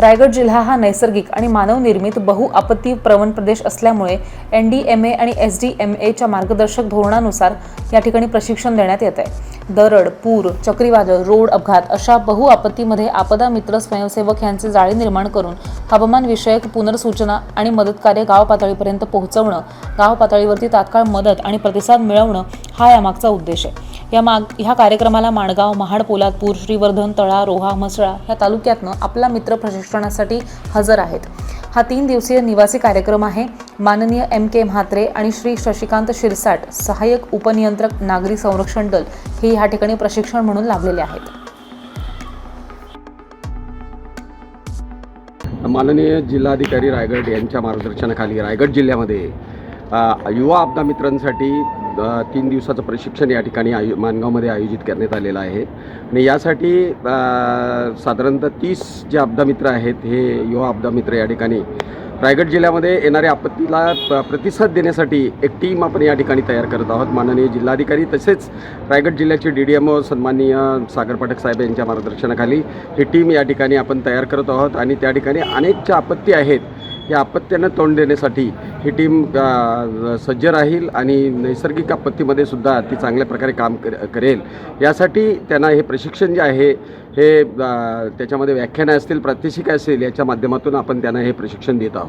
रायगड जिल्हा हा नैसर्गिक आणि मानवनिर्मित बहुआपत्ती प्रवण प्रदेश असल्यामुळे NDMA आणि SDMAच्या मार्गदर्शक धोरणानुसार या ठिकाणी प्रशिक्षण देण्यात येत आहे। दरड, पूर, चक्रीवादळ, रोड अपघात अशा बहुआपत्तीमध्ये आपदा मित्र स्वयंसेवक यांचे जाळे निर्माण करून हवामान विषयक पुनर्सूचना आणि मदत कार्य गाव पातळीपर्यंत पोहोचवणं, गाव पातळीवरती तात्काळ मदत आणि प्रतिसाद मिळवणं हा यामागचा उद्देश आहे। ह्या कार्यक्रमाला माणगाव, महाड, पोलादपूर, श्रीवर्धन, तळा, रोहा, म्हसळा या तालुक्यातनं आपला मित्र प्रशिक्षणासाठी हजर आहेत। हा 3 दिवसीय निवासी कार्यक्रम आहे। माननीय MK म्हात्रे आणि श्री शशिकांत शिरसाट, सहाय्यक उपनियंत्रक नागरी संरक्षण दल हे या ठिकाणी प्रशिक्षण म्हणून लाभलेले आहेत। माननीय जिल्हाधिकारी रायगड यांच्या मार्गदर्शनाखाली रायगड जिल्ह्यामध्ये युवा आपदा मित्रांसाठी 3 दिवसाचं प्रशिक्षण या ठिकाणी माणगावमध्ये आयोजित करण्यात आलेलं आहे आणि यासाठी साधारणतः 30 जे आपदा मित्र आहेत हे युवा आपदा मित्र या ठिकाणी रायगड जिल्ह्यामध्ये येणाऱ्या आपत्तीला प्रतिसाद देण्यासाठी एक टीम आपण या ठिकाणी तयार करत आहोत। माननीय जिल्हाधिकारी तसेच रायगड जिल्ह्याचे DDMO सन्माननीय सागर पाठक साहेब यांच्या मार्गदर्शनाखाली ही टीम या ठिकाणी आपण तयार करत आहोत आणि त्या ठिकाणी अनेक ज्या आपत्ती आहेत या आपत्त्यांना तोंड देण्यासाठी ही टीम सज्ज राहील आणि नैसर्गिक आपत्तीमध्ये सुद्धा ती चांगल्या प्रकारे काम करेल। यासाठी त्यांना हे प्रशिक्षण जे आहे हे त्याच्यामध्ये व्याख्यानं असतील, प्रात्यक्षिक असेल, याच्या माध्यमातून आपण त्यांना हे प्रशिक्षण देत आहोत।